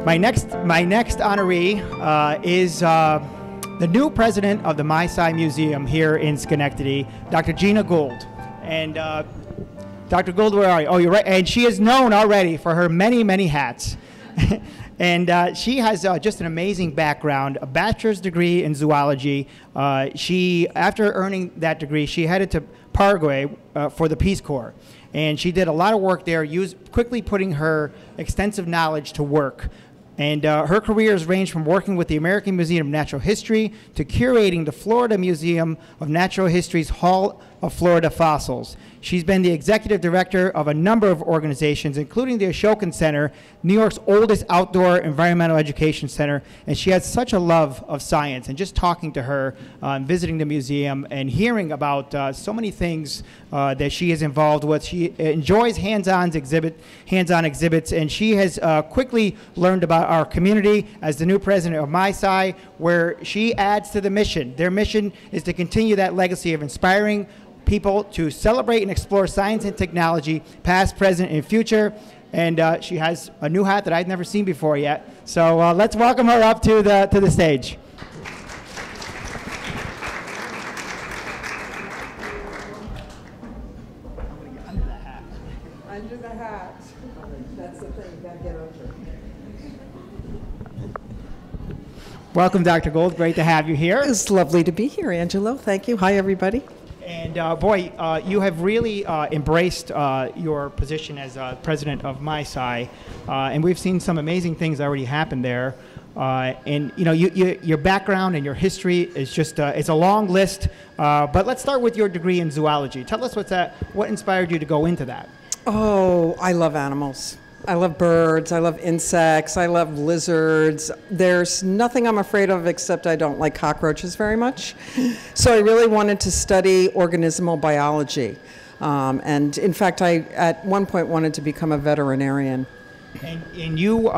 My next honoree is the new president of the MySci Museum here in Schenectady, Dr. Gina Gould. And Dr. Gould, where are you? Oh, you're right. And she is known already for her many, many hats. And she has just an amazing background, a bachelor's degree in zoology. After earning that degree, she headed to Paraguay for the Peace Corps. And she did a lot of work there, quickly putting her extensive knowledge to work. And her career has ranged from working with the American Museum of Natural History to curating the Florida Museum of Natural History's Hall of Florida Fossils. She's been the executive director of a number of organizations, including the Ashokan Center, New York's oldest outdoor environmental education center, and she has such a love of science. And just talking to her, visiting the museum, and hearing about so many things that she is involved with. She enjoys hands-on exhibits, and she has quickly learned about our community as the new president of MySci, where she adds to the mission. Their mission is to continue that legacy of inspiring people to celebrate and explore science and technology, past, present, and future. And she has a new hat that I've never seen before yet. So let's welcome her up to the stage. Under the hat. That's the thing, you gotta get over. Welcome, Dr. Gould. Great to have you here. It's lovely to be here, Angelo. Thank you. Hi, everybody. And boy, you have really embraced your position as president of MySci, and we've seen some amazing things already happen there. And you know, your background and your history is just it's a long list. But let's start with your degree in zoology. Tell us what inspired you to go into that. Oh, I love animals. I love birds, I love insects, I love lizards. There's nothing I'm afraid of except I don't like cockroaches very much. So I really wanted to study organismal biology. And in fact, I at one point wanted to become a veterinarian. And you,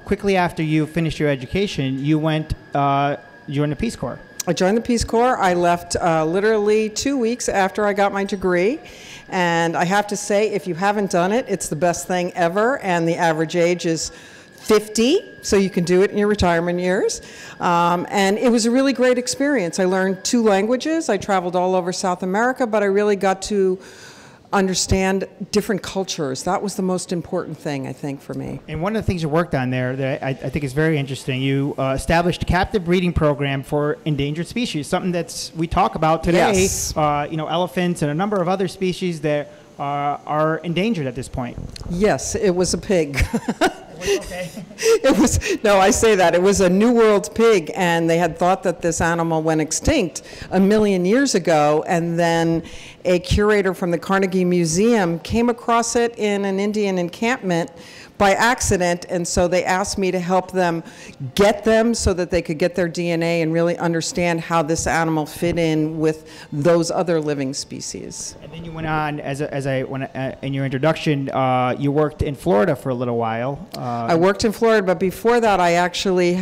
quickly after you finished your education, you went, you were in the Peace Corps. I joined the Peace Corps. I left literally 2 weeks after I got my degree. And I have to say, if you haven't done it, it's the best thing ever. And the average age is 50, so you can do it in your retirement years. And it was a really great experience. I learned 2 languages. I traveled all over South America, but I really got to understand different cultures. That was the most important thing, I think, for me. And one of the things you worked on there that I think is very interesting, you established a captive breeding program for endangered species, something that's we talk about today. Yes. You know, elephants and a number of other species that are endangered at this point. Yes, it was a pig. Okay. It was, no, I say that. It was a New World pig, and they had thought that this animal went extinct 1 million years ago, and then a curator from the Carnegie Museum came across it in an Indian encampment by accident, and so they asked me to help them get them so that they could get their DNA and really understand how this animal fit in with those other living species. And then you went on, in your introduction, you worked in Florida for a little while. I worked in Florida, but before that I actually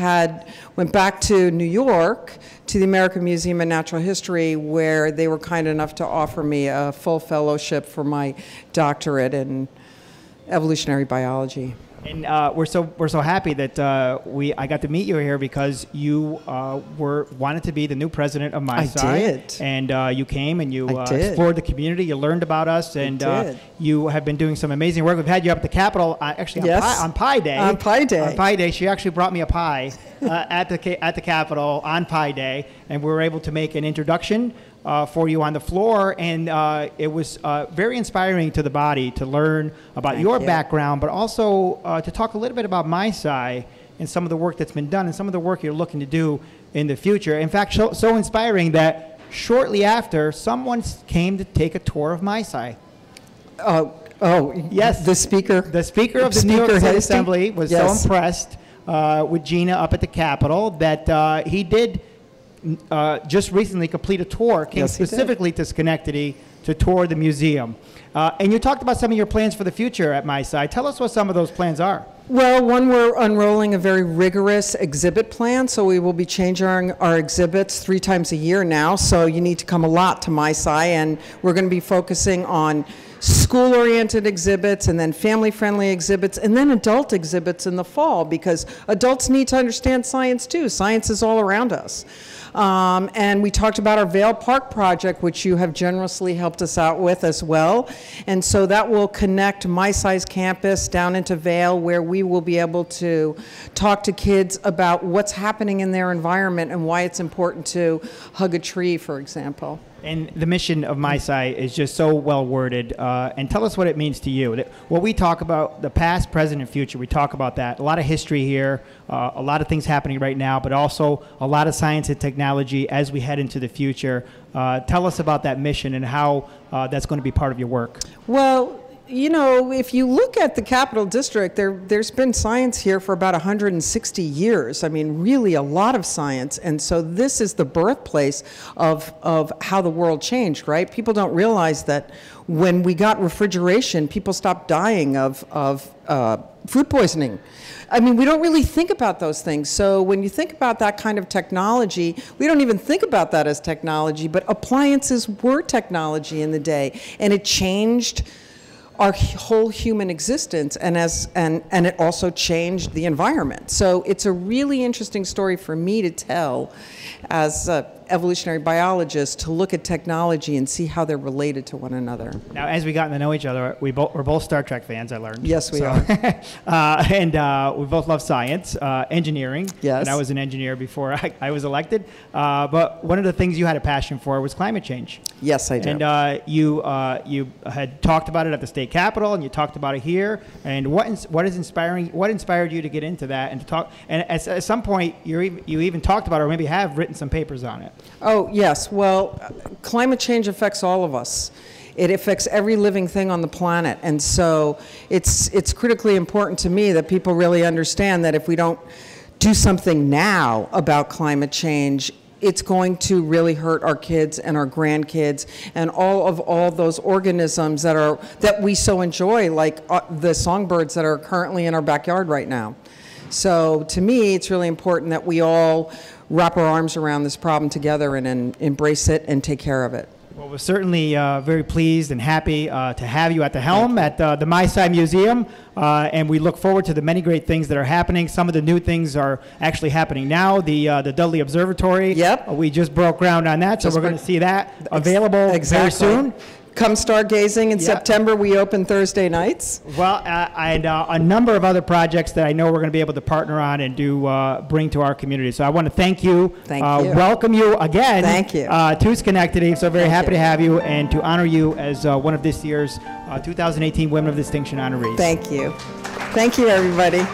went back to New York to the American Museum of Natural History, where they were kind enough to offer me a full fellowship for my doctorate in evolutionary biology. And we're so happy that I got to meet you here because you wanted to be the new president of MySci. I did. And you came and you explored the community. You learned about us, and you have been doing some amazing work. We've had you up at the Capitol actually on Pi Day. On Pi Day. On Pi Day, she actually brought me a pie at the Capitol on Pi Day, and we were able to make an introduction for you on the floor, and it was very inspiring to the body to learn about your background, but also to talk a little bit about MySci and some of the work that's been done and some of the work you're looking to do in the future. In fact, so inspiring that shortly after, someone came to take a tour of MySci. Oh, yes. The speaker. The speaker of the New York State Assembly was so impressed with Gina up at the Capitol that he did just recently complete a tour, came specifically to Schenectady to tour the museum. And you talked about some of your plans for the future at MySci. Tell us what some of those plans are. Well, one, we're unrolling a very rigorous exhibit plan, so we will be changing our exhibits 3 times a year now, so you need to come a lot to MySci, and we're going to be focusing on school-oriented exhibits and then family-friendly exhibits and then adult exhibits in the fall, because adults need to understand science too. Science is all around us. And we talked about our Vale Park project, which you have generously helped us out with as well. And so that will connect MySci's campus down into Vale, where we will be able to talk to kids about what's happening in their environment and why it's important to hug a tree, for example. And the mission of MySci is just so well worded. And tell us what it means to you. What we talk about, the past, present, and future, we talk about that. A lot of history here, a lot of things happening right now, but also a lot of science and technology as we head into the future. Tell us about that mission and how that's going to be part of your work. Well, you know, if you look at the Capital District, there's been science here for about 160 years. I mean, really a lot of science. And so this is the birthplace of how the world changed, right? People don't realize that when we got refrigeration, people stopped dying of food poisoning. I mean, we don't really think about those things. So when you think about that kind of technology, we don't even think about that as technology, but appliances were technology in the day, and it changed our whole human existence, and it also changed the environment. So it's a really interesting story for me to tell as an evolutionary biologist, to look at technology and see how they're related to one another. Now, as we gotten to know each other, we're both Star Trek fans, I learned. Yes, we are. And we both love science, engineering. Yes. And I was an engineer before I was elected. But one of the things you had a passion for was climate change. Yes, I do. And you had talked about it at the state capitol, and you talked about it here. And what inspired you to get into that and to talk? And at some point, you even talked about it, or maybe have written some papers on it. Oh, yes. Well, climate change affects all of us. It affects every living thing on the planet. And so it's critically important to me that people really understand that if we don't do something now about climate change, it's going to really hurt our kids and our grandkids and all those organisms that we so enjoy, like the songbirds that are currently in our backyard right now. So to me, it's really important that we all wrap our arms around this problem together and embrace it and take care of it. Well, we're certainly very pleased and happy to have you at the helm at the MySci Museum, and we look forward to the many great things that are happening. Some of the new things are actually happening now. The Dudley Observatory, yep. We just broke ground on that, so we're going to see that available very soon. Come stargazing in September. We open Thursday nights. Well, and a number of other projects that I know we're going to be able to partner on and bring to our community. So I want to thank you. Thank you. Welcome you again. Thank you. To Schenectady. So very happy to have you and to honor you as one of this year's 2018 Women of Distinction honorees. Thank you. Thank you, everybody.